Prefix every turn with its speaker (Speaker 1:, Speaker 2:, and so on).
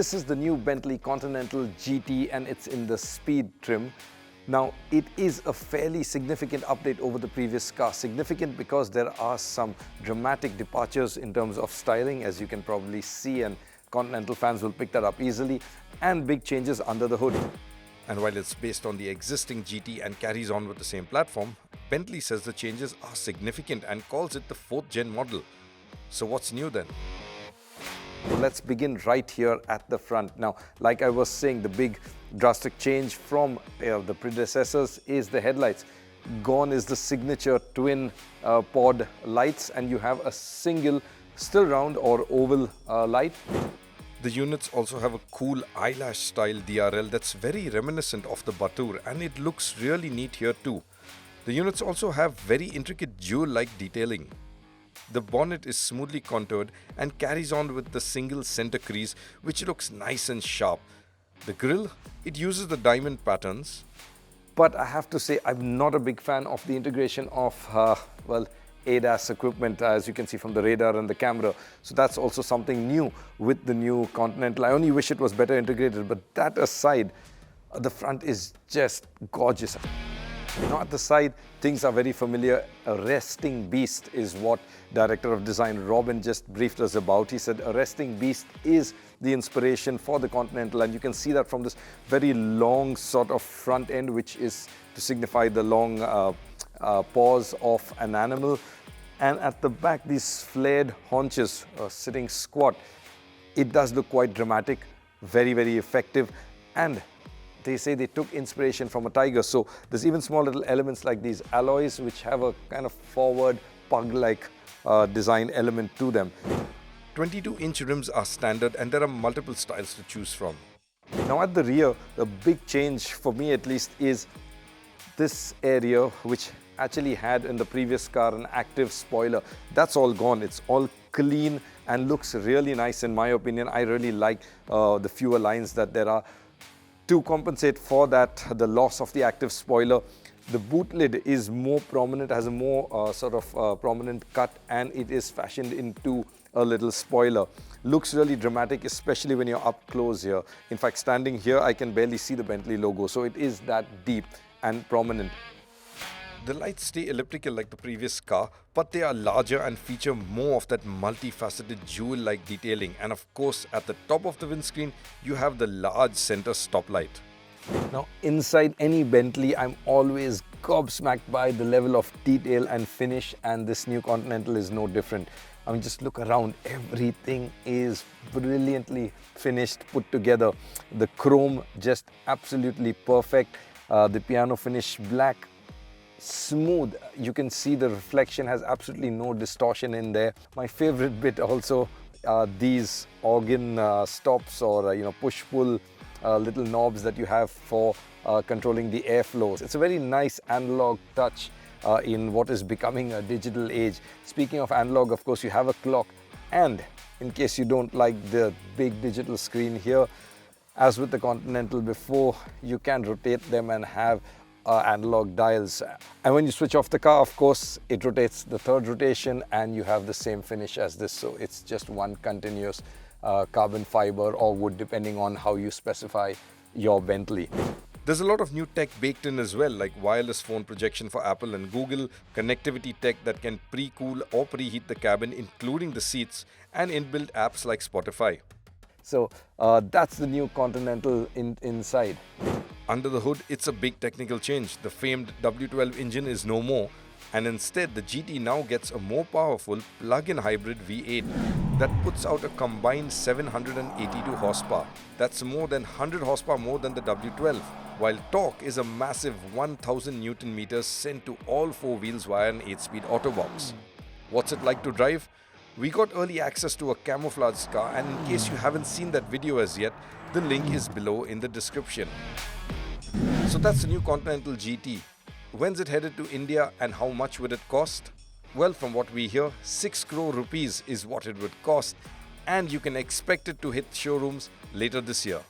Speaker 1: This is the new Bentley Continental GT and it's in the speed trim. Now, it is a fairly significant update over the previous car. Significant because there are some dramatic departures in terms of styling, as you can probably see, and Continental fans will pick that up easily, and big changes under the hood.
Speaker 2: And while it's based on the existing GT and carries on with the same platform, Bentley says the changes are significant and calls it the 4th gen model. So what's new then?
Speaker 1: Let's begin right here at the front. Now, like I was saying, the big drastic change from the predecessors is the headlights. Gone is the signature twin pod lights, and you have a single still round or oval light.
Speaker 2: The units also have a cool eyelash style DRL that's very reminiscent of the Batur, and it looks really neat here too. The units also have very intricate jewel-like detailing. The bonnet is smoothly contoured and carries on with the single center crease, which looks nice and sharp. The grille, it uses the diamond patterns.
Speaker 1: But I have to say, I'm not a big fan of the integration of, ADAS equipment, as you can see from the radar and the camera. So that's also something new with the new Continental. I only wish it was better integrated, but that aside, the front is just gorgeous. Now at the side, things are very familiar. A resting beast is what Director of Design Robin just briefed us about. He said a resting beast is the inspiration for the Continental, and you can see that from this very long sort of front end, which is to signify the long paws of an animal. And at the back, these flared haunches sitting squat. It does look quite dramatic, very, very effective, and they say they took inspiration from a tiger. So there's even small little elements like these alloys, which have a kind of forward pug-like design element to them.
Speaker 2: 22-inch rims are standard, and there are multiple styles to choose from.
Speaker 1: Now at the rear, the big change for me at least is this area, which actually had in the previous car an active spoiler. That's all gone. It's all clean and looks really nice in my opinion. I really like the fewer lines that there are. To compensate for that, the loss of the active spoiler, the boot lid is more prominent, has a more prominent cut, and it is fashioned into a little spoiler. Looks really dramatic, especially when you're up close here. In fact, standing here, I can barely see the Bentley logo, so it is that deep and prominent.
Speaker 2: The lights stay elliptical like the previous car, but they are larger and feature more of that multifaceted jewel-like detailing. And of course, at the top of the windscreen, you have the large center stoplight.
Speaker 1: Now, inside any Bentley, I'm always gobsmacked by the level of detail and finish, and this new Continental is no different. I mean, just look around. Everything is brilliantly finished, put together. The chrome, just absolutely perfect. The piano finish black, smooth. You can see the reflection has absolutely no distortion in there. My favorite bit also are these organ stops or push-pull little knobs that you have for controlling the airflows. It's a very nice analog touch in what is becoming a digital age. Speaking of analog, of course, you have a clock, and in case you don't like the big digital screen here, as with the Continental before, you can rotate them and have analog dials. And when you switch off the car, of course, it rotates the third rotation and you have the same finish as this. So it's just one continuous carbon fiber or wood, depending on how you specify your Bentley.
Speaker 2: There's a lot of new tech baked in as well, like wireless phone projection for Apple and Google, connectivity tech that can pre-cool or preheat the cabin, including the seats, and inbuilt apps like Spotify.
Speaker 1: So that's the new Continental inside.
Speaker 2: Under the hood, it's a big technical change. The famed W12 engine is no more, and instead the GT now gets a more powerful plug-in hybrid V8 that puts out a combined 782 horsepower. That's more than 100 horsepower more than the W12, while torque is a massive 1000 Newton meters sent to all four wheels via an 8-speed auto box. What's it like to drive? We got early access to a camouflage car, and in case you haven't seen that video as yet, the link is below in the description. So that's the new Continental GT. When's it headed to India and how much would it cost? Well, from what we hear, 6 crore rupees is what it would cost, and you can expect it to hit showrooms later this year.